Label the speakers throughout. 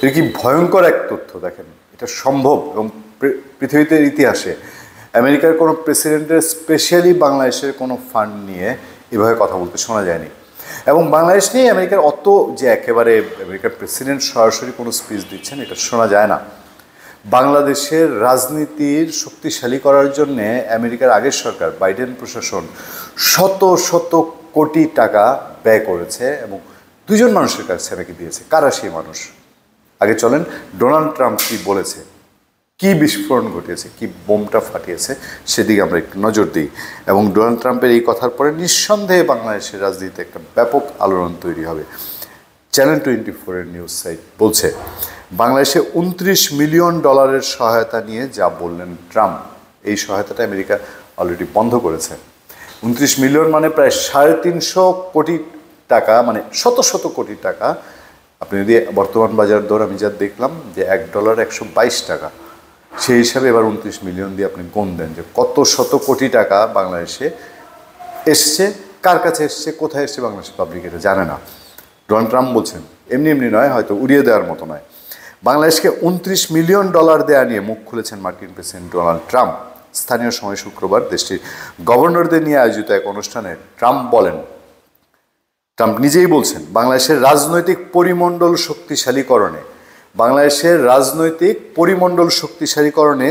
Speaker 1: এটা কি ভয়ঙ্কর এক তথ্য। দেখেন, এটা সম্ভব এবং পৃথিবীতে ইতিহাসে আমেরিকার কোনো প্রেসিডেন্টের স্পেশালি বাংলাদেশের কোনো ফান্ড নিয়ে এভাবে কথা বলতে শোনা যায়নি। এবং বাংলাদেশ নিয়ে আমেরিকার অত যে একেবারে আমেরিকার প্রেসিডেন্ট সরাসরি কোনো স্পিচ দিচ্ছেন এটা শোনা যায় না। বাংলাদেশের রাজনীতির শক্তিশালী করার জন্যে আমেরিকার আগের সরকার বাইডেন প্রশাসন শত শত কোটি টাকা ব্যয় করেছে এবং দুজন মানুষের কাছে আমাকে দিয়েছে। কারা সেই মানুষ? আগে চলেন ডোনাল্ড ট্রাম্প কী বলেছে, কি বিস্ফোরণ ঘটিয়েছে, কি বোমটা ফাটিয়েছে, সেদিকে আমরা একটু নজর দিই। এবং ডোনাল্ড ট্রাম্পের এই কথার পরে নিঃসন্দেহে বাংলাদেশের রাজনীতিতে একটা ব্যাপক আলোড়ন তৈরি হবে। চ্যানেল 24-এর নিউজ সাইট বলছে, বাংলাদেশে $29 মিলিয়ন সহায়তা নিয়ে যা বললেন ট্রাম্প, এই সহায়তাটা আমেরিকা অলরেডি বন্ধ করেছে। 29 মিলিয়ন মানে প্রায় 350 কোটি টাকা, মানে শত শত কোটি টাকা। আপনি যদি বর্তমান বাজার দর আমি যা দেখলাম যে $1 122 টাকা, সেই হিসাবে এবার 29 মিলিয়ন দিয়ে আপনি গুণ দেন যে কত শত কোটি টাকা বাংলাদেশে এসছে। কার কাছে এসছে, কোথায় এসছে, বাংলাদেশের পাবলিক এটা জানে না। ডোনাল্ড ট্রাম্প বলছেন, এমনি এমনি নয়, হয়তো উড়িয়ে দেওয়ার মতো নয়। বাংলাদেশকে $29 মিলিয়ন দেয়া নিয়ে মুখ খুলেছেন মার্কিন প্রেসিডেন্ট ডোনাল্ড ট্রাম্প। স্থানীয় সময় শুক্রবার দেশটির গভর্নরদের নিয়ে আয়োজিত এক অনুষ্ঠানে ট্রাম্প নিজেই বলছেন, বাংলাদেশের রাজনৈতিক পরিমণ্ডল শক্তিশালীকরণে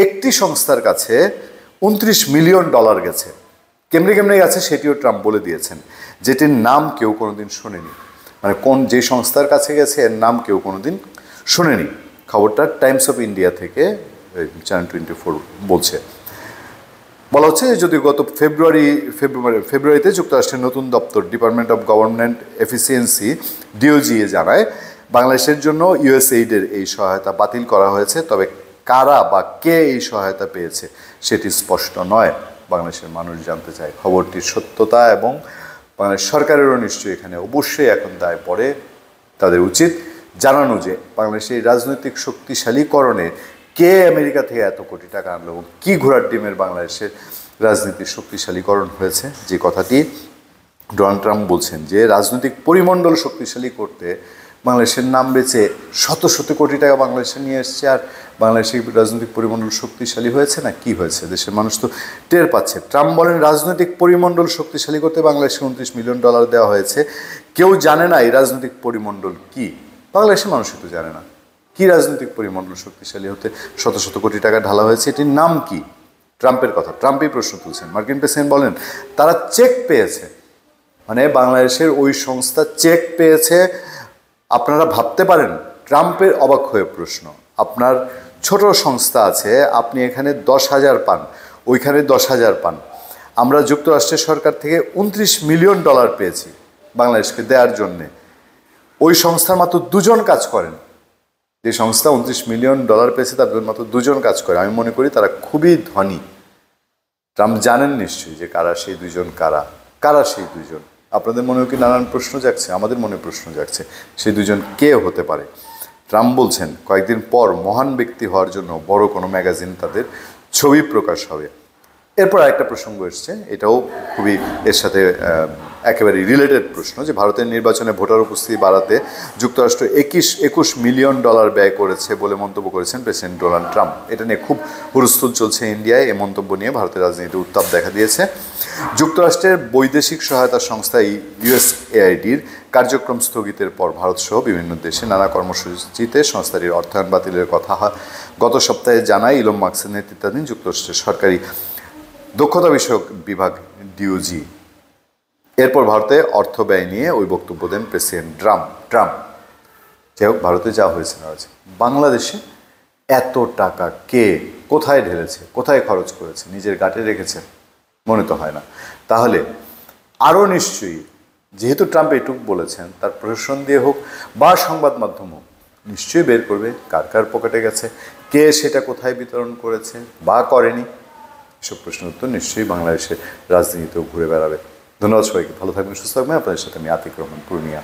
Speaker 1: একটি সংস্থার কাছে $29 মিলিয়ন গেছে। কেমনে গেছে সেটিও ট্রাম্প বলে দিয়েছেন, যেটির নাম কেউ কোনোদিন শোনেনি। মানে যে সংস্থার কাছে গেছে এর নাম কেউ কোনোদিন শোনেনি। খবরটা টাইমস অফ ইন্ডিয়া থেকে চ্যানেল 24 বলছে। বলা হচ্ছে যদি গত ফেব্রুয়ারিতে যুক্তরাষ্ট্রের নতুন দপ্তর ডিপার্টমেন্ট অফ গভর্নমেন্ট এফিসিয়েন্সি ডিওজিএ জানায় বাংলাদেশের জন্য ইউএসএইডের এই সহায়তা বাতিল করা হয়েছে। তবে কারা বা কে এই সহায়তা পেয়েছে সেটি স্পষ্ট নয়। বাংলাদেশের মানুষ জানতে চায় খবরটির সত্যতা এবং বাংলাদেশ সরকারেরও নিশ্চয়ই এখানে অবশ্যই এখন দায় পড়ে। তাদের উচিত জানানো যে বাংলাদেশের রাজনৈতিক শক্তিশালীকরণে কে আমেরিকা থেকে এত কোটি টাকা আনলো এবং কী ঘোড়ার ডিমের বাংলাদেশের রাজনীতির শক্তিশালীকরণ হয়েছে। যে কথাটি ডোনাল্ড ট্রাম্প বলছেন যে রাজনৈতিক পরিমণ্ডল শক্তিশালী করতে বাংলাদেশের নাম বেঁচে শত শত কোটি টাকা বাংলাদেশে নিয়ে এসছে, আর বাংলাদেশের রাজনৈতিক পরিমণ্ডল শক্তিশালী হয়েছে না কি হয়েছে দেশের মানুষ তো টের পাচ্ছে। ট্রাম্প বলেন, রাজনৈতিক পরিমণ্ডল শক্তিশালী করতে বাংলাদেশকে $29 মিলিয়ন দেওয়া হয়েছে। কেউ জানে না এই রাজনৈতিক পরিমণ্ডল কি, বাংলাদেশের মানুষই তো জানে না কি রাজনৈতিক পরিমণ্ডল শক্তিশালী হতে শত শত কোটি টাকা ঢালা হয়েছে, এটির নাম কি? ট্রাম্পের কথা, ট্রাম্পই প্রশ্ন তুলছেন। মার্কিন প্রেসিডেন্ট বলেন তারা চেক পেয়েছে, মানে বাংলাদেশের ওই সংস্থা চেক পেয়েছে। আপনারা ভাবতে পারেন ট্রাম্পের অবাক হয়ে প্রশ্ন, আপনার ছোট সংস্থা আছে, আপনি এখানে 10,000 পান, ওইখানে 10,000 পান। আমরা যুক্তরাষ্ট্রের সরকার থেকে $29 মিলিয়ন পেয়েছি বাংলাদেশকে দেওয়ার জন্যে। ওই সংস্থার মাত্র 2 জন কাজ করেন। যে সংস্থা $29 মিলিয়ন পেয়েছে তাদের মাত্র 2 জন কাজ করে। আমি মনে করি তারা খুবই ধনী। ট্রাম্প জানেন নিশ্চয়ই যে কারা সেই 2 জন, কারা সেই 2 জন। আপনাদের মনেও কি নানান প্রশ্ন জাগছে? আমাদের মনে প্রশ্ন জাগছে, সেই 2 জন কে হতে পারে? ট্রাম্প বলছেন কয়েকদিন পর মহান ব্যক্তি হওয়ার জন্য বড় কোনো ম্যাগাজিন তাদের ছবি প্রকাশ হবে। এরপর আরেকটা প্রসঙ্গ এসছে, এটাও খুবই এর সাথে একেবারে রিলেটেড প্রশ্ন, যে ভারতের নির্বাচনে ভোটার উপস্থিতি বাড়াতে যুক্তরাষ্ট্র $21 মিলিয়ন ব্যয় করেছে বলে মন্তব্য করেছেন প্রেসিডেন্ট ডোনাল্ড ট্রাম্প। এটা নিয়ে খুব হুলস্থুল চলছে ইন্ডিয়ায়। এই মন্তব্য নিয়ে ভারতের রাজনীতিতে উত্তাপ দেখা দিয়েছে। যুক্তরাষ্ট্রের বৈদেশিক সহায়তা সংস্থা USAIDর কার্যক্রম স্থগিতের পর ভারতসহ বিভিন্ন দেশে নানা কর্মসূচিতে সংস্থাটির অর্থায়ন বাতিলের কথা গত সপ্তাহে জানায় ইলন মাস্কের নেতৃত্বাধীন যুক্তরাষ্ট্রের সরকারি দক্ষতা বিষয়ক বিভাগ ডিওজি। এরপর ভারতে অর্থ ব্যয় নিয়ে ওই বক্তব্য দেন প্রেসিডেন্ট ট্রাম্প। যাই হোক, ভারতে যা হয়েছে না হয়েছে, বাংলাদেশে এত টাকা কে কোথায় ঢেলেছে, কোথায় খরচ করেছে, নিজের গাঁটে রেখেছে মনে তো হয় না। তাহলে আরও নিশ্চয়ই, যেহেতু ট্রাম্প এটুকু বলেছেন, তার প্রশাসন দিয়ে হোক বা সংবাদ মাধ্যম হোক, নিশ্চয়ই বের করবে কার কার পকেটে গেছে, কে সেটা কোথায় বিতরণ করেছে বা করেনি। এসব প্রশ্নের উত্তর নিশ্চয়ই বাংলাদেশের রাজনীতিতেও ঘুরে বেড়াবে। ধন্যবাদ সবাইকে, ভালো থাকবেন, সুস্থ থাকবেন। আপনাদের সাথে আমি আতিক রহমান, পূর্ণিয়া।